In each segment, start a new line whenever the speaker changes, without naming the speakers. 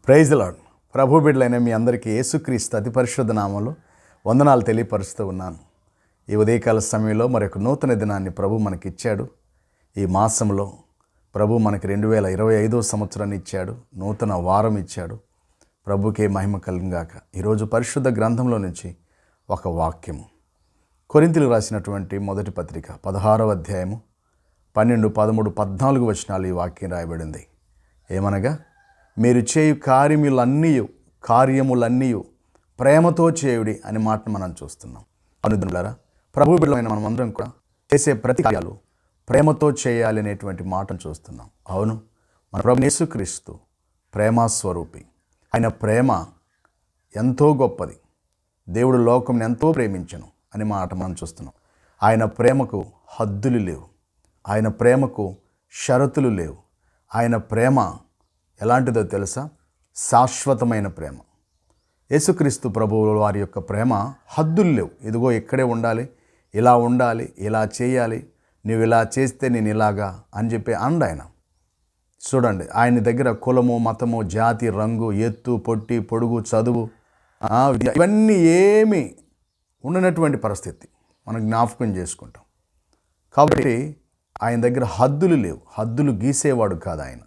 Praise the lord. ప్రభు బిడ్డలైన మీ అందరికీ యేసుక్రీస్తు అతి పరిశుద్ధ నామంలో వందనాలు తెలియపరుస్తూ ఉన్నాను. ఈ ఉదయకాల సమయంలో మరొక నూతన దినాన్ని ప్రభు మనకిచ్చాడు. ఈ మాసంలో ప్రభు మనకి 2025 సంవత్సరాన్ని ఇచ్చాడు. నూతన వారం ఇచ్చాడు. ప్రభుకే మహిమ కలుగుగాక. ఈరోజు పరిశుద్ధ గ్రంథంలో నుంచి ఒక వాక్యము, కొరింథీయులకు రాసినటువంటి మొదటి పత్రిక 16వ అధ్యాయము 12, 13, 14 వచనాలు ఈ వాక్యం రాయబడింది. ఏమనగా, మీరు చేయు కార్యములన్నీ ప్రేమతో చేయుడి అనే మాటను మనం చూస్తున్నాం. అనుదినులారా, ప్రభు బిడ్డలైన మనం అందరం కూడా చేసే ప్రతి కార్యాలు ప్రేమతో చేయాలి అనేటువంటి మాటను చూస్తున్నాం. అవును, మన ప్రభు యేసుక్రీస్తు ప్రేమస్వరూపి. ఆయన ప్రేమ ఎంతో గొప్పది. దేవుడు లోకంని ఎంతో ప్రేమించను అనే మాట మనం చూస్తున్నాం. ఆయన ప్రేమకు హద్దులు లేవు. ఆయన ప్రేమకు షరతులు లేవు. ఆయన ప్రేమ ఎలాంటిదో తెలుసా? శాశ్వతమైన ప్రేమ. యేసుక్రీస్తు ప్రభువు వారి యొక్క ప్రేమ హద్దులు లేవు. ఇదిగో ఇక్కడే ఉండాలి, ఇలా ఉండాలి, ఇలా చేయాలి, నువ్వు ఇలా చేస్తే నేను ఇలాగా అని చెప్పి అండ్ ఆయన. చూడండి, ఆయన దగ్గర కులము, మతము, జాతి, రంగు, ఎత్తు, పొట్టి, పొడుగు, చదువు, ఇవన్నీ ఏమీ ఉండనటువంటి పరిస్థితి మనం జ్ఞాపకం చేసుకుంటాం. కాబట్టి ఆయన దగ్గర హద్దులు లేవు. హద్దులు గీసేవాడు కాదు ఆయన.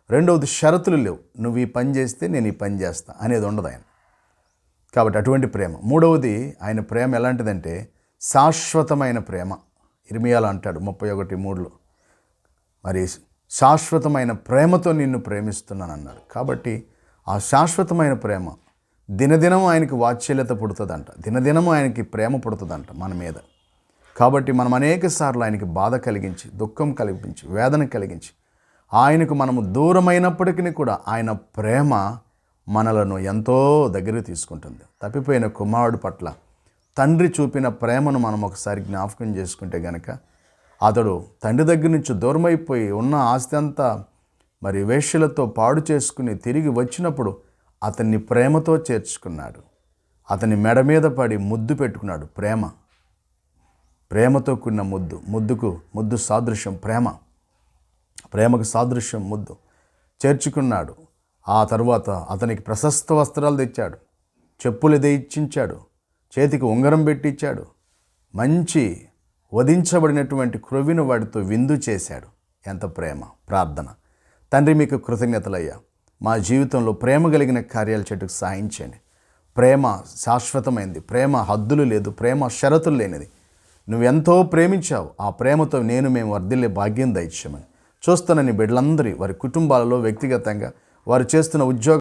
రెండవది, షరతులు లేవు. నువ్వు ఈ పని చేస్తే నేను ఈ పని చేస్తా అనేది ఉండదు ఆయన. కాబట్టి అటువంటి ప్రేమ. మూడవది, ఆయన ప్రేమ ఎలాంటిదంటే శాశ్వతమైన ప్రేమ. ఇర్మియాలో అంటాడు 31:3, మరి శాశ్వతమైన ప్రేమతో నిన్ను ప్రేమిస్తున్నాను అన్నాడు. కాబట్టి ఆ శాశ్వతమైన ప్రేమ దినదినం ఆయనకి వాత్సల్యత పుడుతుందంట. దినదినం ఆయనకి ప్రేమ పుడుతుందంట మన మీద. కాబట్టి మనం అనేక సార్లు ఆయనకి బాధ కలిగించి, దుఃఖం కలిగించి, వేదన కలిగించి, ఆయనకు మనము దూరమైనప్పటికీ కూడా ఆయన ప్రేమ మనలను ఎంతో దగ్గరికి తీసుకుంటుంది. తప్పిపోయిన కుమారుడు పట్ల తండ్రి చూపిన ప్రేమను మనం ఒకసారి జ్ఞాపకం చేసుకుంటే గనక, అతడు తండ్రి దగ్గర నుంచి దూరమైపోయి ఉన్న ఆస్తి అంతా మరి వేశ్యలతో పాడు చేసుకుని తిరిగి వచ్చినప్పుడు అతన్ని ప్రేమతో చేర్చుకున్నాడు. అతని మెడ మీద పడి ముద్దు పెట్టుకున్నాడు. ప్రేమతో కూడిన ముద్దు సాదృశ్యం ప్రేమ. ప్రేమకు సాదృశ్యం ముద్దు చేర్చుకున్నాడు. ఆ తర్వాత అతనికి ప్రశస్త వస్త్రాలు తెచ్చాడు, చెప్పులు ఇచ్చించాడు, చేతికి ఉంగరం పెట్టించాడు, మంచి వధించబడినటువంటి క్రొవ్విన వాడితో విందు చేశాడు. ఎంత ప్రేమ! ప్రార్థన. తండ్రి, మీకు కృతజ్ఞతలయ్యా. మా జీవితంలో ప్రేమ కలిగిన కార్యాలు చెట్టుకు సాయించండి. ప్రేమ శాశ్వతమైనది. ప్రేమ హద్దులు లేదు. ప్రేమ షరతులు లేనిది. నువ్వెంతో ప్రేమించావు. ఆ ప్రేమతో మేము వర్ధిల్లే భాగ్యం దయచేయమని చూస్తున్న నీ బిడ్డలందరి వారి కుటుంబాలలో వ్యక్తిగతంగా వారు చేస్తున్న ఉద్యోగ